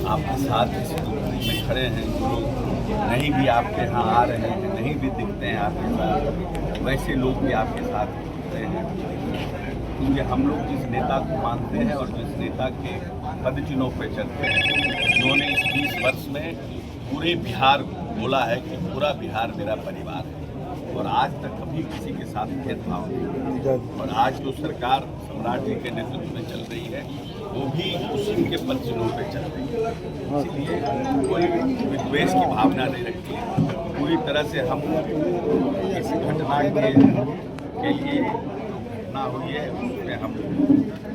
आपके साथ इस दूरी में खड़े हैं, जो लोग नहीं भी आपके यहाँ आ रहे हैं, नहीं भी दिखते हैं आपके साथ, वैसे लोग भी आपके साथ खड़े हैं। क्योंकि हम लोग जिस नेता को मानते हैं और जिस नेता के पदचिन्हों पर चलते हैं, उन्होंने इस 20 वर्ष में पूरे बिहार बोला है कि पूरा बिहार मेरा परिवार है, और आज तक कभी किसी के साथ भेदभाव नहीं। और आज जो सरकार सम्राट जी के नेतृत्व में चल रही है, वो भी उसी के पदचिन्हों पे चल रही है। इसलिए कोई विद्वेष की भावना नहीं रखी है। पूरी तरह से हम इस घटना के लिए घटना हुई है उसमें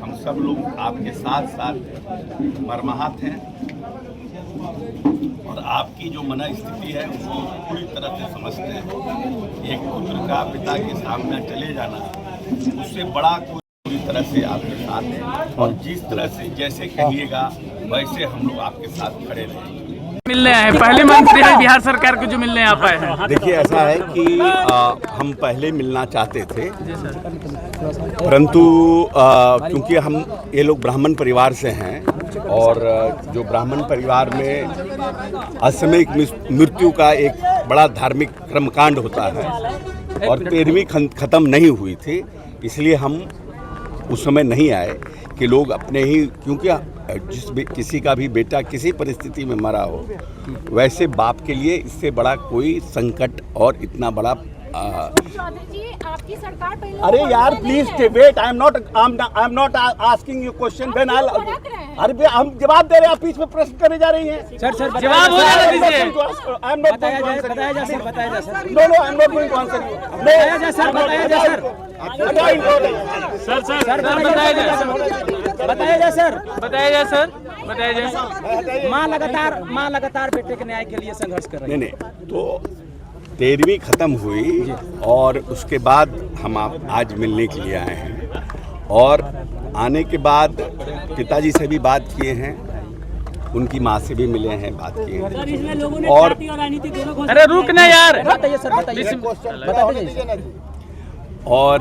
हम सब लोग आपके साथ साथ मर्माहत हैं, और आपकी जो मनस्थिति है उसको पूरी तरह से समझते हैं। एक पुत्र का पिता के सामने चले जाना, उससे बड़ा कोई पूरी तरह से आपके साथ है, और जिस तरह से जैसे कहिएगा वैसे हम लोग आपके साथ खड़े रहेंगे। मिलने आए पहले मंत्री है बिहार सरकार को जो मिलने आ पाए हैं। देखिए, ऐसा है कि हम पहले मिलना चाहते थे, परंतु क्योंकि हम ये लोग ब्राह्मण परिवार से हैं, और जो ब्राह्मण परिवार में असामयिक मृत्यु का एक बड़ा धार्मिक कर्मकांड होता है, और 13वीं खत्म नहीं हुई थी, इसलिए हम उस समय नहीं आए कि लोग अपने ही, क्योंकि किसी का भी बेटा किसी परिस्थिति में मरा हो, वैसे बाप के लिए इससे बड़ा कोई संकट और इतना बड़ा आपकी सरकार पहले। अरे यार please wait, I am not asking you question, then I, अरे हम जवाब दे रहे हैं, आप बीच में प्रश्न करने जा रही हैं। सर जवाब हो जाने दीजिए। आई एम नॉट बताया जा सर, बताया जा sir. No, I am not going to answer you. बताया जा सर, बताया जा सर। सर बताया जा सर, बताया जा सर, बताया जा सर, बताया जा। माँ लगातार बेटे के न्याय के लिए संघर्ष कर रही है। नहीं, तो 13वीं खत्म हुई, और उसके बाद हम आज मिलने के लिए आए हैं, और आने के बाद पिताजी से भी बात किए हैं, उनकी माँ से भी मिले हैं, बात किए हैं, और अरे रुक ना यार, बताइए सर, बताइए। और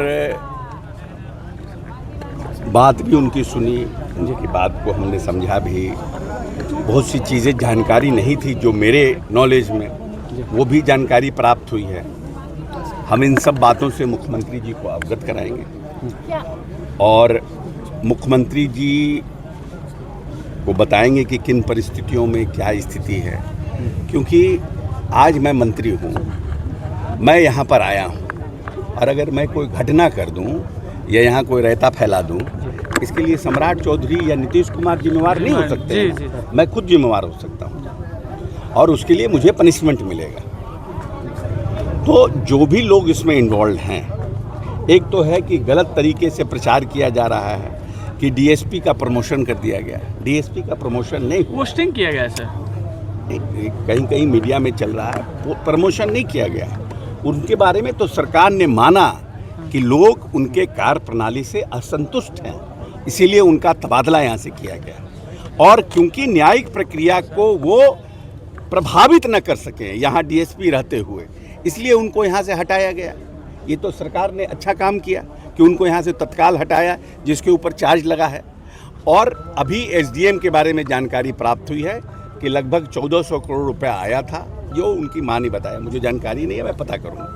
बात भी उनकी सुनी, उनकी बात को हमने समझा भी। बहुत सी चीज़ें जानकारी नहीं थी जो मेरे नॉलेज में, वो भी जानकारी प्राप्त हुई है। हम इन सब बातों से मुख्यमंत्री जी को अवगत कराएंगे, और मुख्यमंत्री जी को बताएंगे कि किन परिस्थितियों में क्या स्थिति है। क्योंकि आज मैं मंत्री हूँ, मैं यहाँ पर आया हूँ, और अगर मैं कोई घटना कर दूँ या यहाँ कोई रायता फैला दूँ, इसके लिए सम्राट चौधरी या नीतीश कुमार जिम्मेवार नहीं हो सकते। मैं खुद जिम्मेवार हो सकता हूँ, और उसके लिए मुझे पनिशमेंट मिलेगा। तो जो भी लोग इसमें इन्वॉल्व हैं, एक तो है कि गलत तरीके से प्रचार किया जा रहा है कि डीएसपी का प्रमोशन कर दिया गया। डीएसपी का प्रमोशन नहीं, पोस्टिंग किया गया सर, कहीं कहीं मीडिया में चल रहा है, प्रमोशन नहीं किया गया। उनके बारे में तो सरकार ने माना कि लोग उनके कार्य प्रणाली से असंतुष्ट हैं, इसीलिए उनका तबादला यहाँ से किया गया। और क्योंकि न्यायिक प्रक्रिया को वो प्रभावित न कर सके यहाँ डीएसपी रहते हुए, इसलिए उनको यहाँ से हटाया गया। ये तो सरकार ने अच्छा काम किया कि उनको यहाँ से तत्काल हटाया, जिसके ऊपर चार्ज लगा है। और अभी एसडीएम के बारे में जानकारी प्राप्त हुई है कि लगभग 1400 करोड़ रुपया आया था, जो उनकी मां ने बताया, मुझे जानकारी नहीं है, मैं पता करूँगा।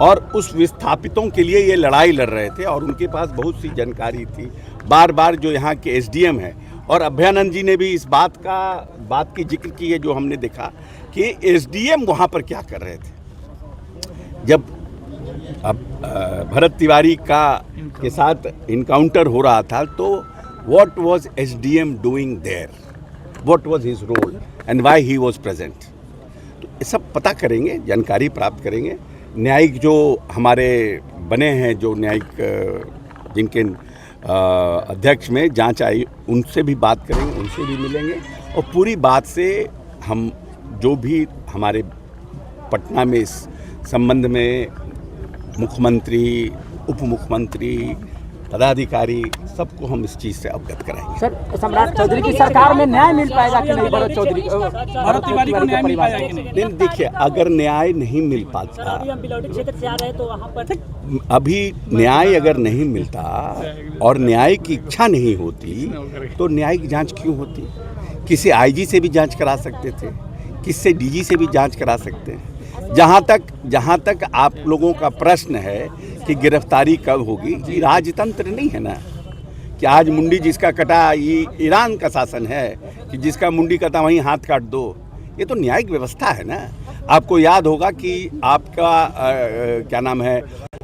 और उस विस्थापितों के लिए ये लड़ाई लड़ रहे थे, और उनके पास बहुत सी जानकारी थी। बार बार जो यहाँ के एसडीएम है, और अभयानंद जी ने भी इस बात की जिक्र की है, जो हमने देखा कि एसडीएम वहाँ पर क्या कर रहे थे। जब अब भरत तिवारी के साथ इनकाउंटर हो रहा था, तो what was SDM doing there, what was his role and why he was present. तो ये सब पता करेंगे, जानकारी प्राप्त करेंगे। न्यायिक जो हमारे बने हैं, जो न्यायिक जिनके अध्यक्ष में जांच आई, उनसे भी बात करेंगे, उनसे भी मिलेंगे, और पूरी बात से हम जो भी हमारे पटना में इस संबंध में मुख्यमंत्री, उप मुख्यमंत्री, पदाधिकारी, सबको हम इस चीज़ से अवगत कराएंगे। सर, सम्राट चौधरी की सरकार में न्याय मिल पाएगा कि नहीं? भरत तिवारी को न्याय मिल पाएगा कि नहीं? देखिए, अगर न्याय नहीं मिल पाता, क्षेत्र से आ रहे तो वहाँ पर अभी न्याय अगर नहीं मिलता और न्याय की इच्छा नहीं होती, तो न्यायिक जांच क्यों होती? किसी आईजी से भी जांच करा सकते थे, किससे डीजी से भी जांच करा सकते हैं। जहाँ तक आप लोगों का प्रश्न है कि गिरफ्तारी कब होगी, ये राजतंत्र नहीं है ना कि आज मुंडी जिसका कटा, ये ईरान का शासन है कि जिसका मुंडी कटा वहीं हाथ काट दो। ये तो न्यायिक व्यवस्था है ना। आपको याद होगा कि आपका क्या नाम है,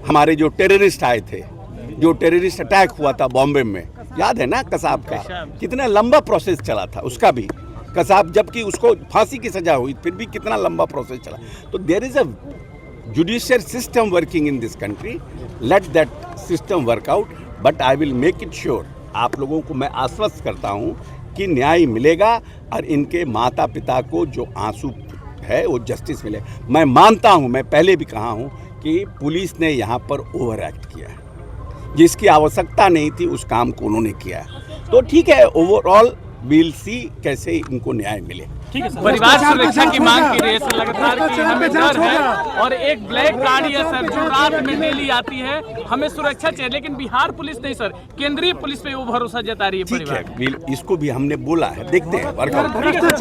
हमारे जो टेररिस्ट आए थे, जो टेररिस्ट अटैक हुआ था बॉम्बे में, याद है ना कसाब का, कितना लंबा प्रोसेस चला था उसका भी। कसाब जबकि उसको फांसी की सजा हुई, फिर भी कितना लंबा प्रोसेस चला। तो there is a judicial system working in this country, let that system work out, but I will make it sure, आप लोगों को मैं आश्वस्त करता हूँ कि न्याय मिलेगा और इनके माता पिता को जो आंसू है वो जस्टिस मिले। मैं मानता हूँ, मैं पहले भी कहा हूँ कि पुलिस ने यहाँ पर ओवर एक्ट किया, जिसकी आवश्यकता नहीं थी उस काम को उन्होंने किया। तो ठीक है, ओवरऑल वील सी कैसे इनको न्याय मिले। ठीक है सर। परिवार सुरक्षा की मांग की रही है सर लगातार कि हमें डर है और एक ब्लैक गाड़ी है सर जो रात में डेली आती है, हमें सुरक्षा चाहिए। लेकिन बिहार पुलिस नहीं सर, केंद्रीय पुलिस पे वो भरोसा जता रही है ठीक परिवार। है, इसको भी हमने बोला है, देखते हैं वर्कआउट।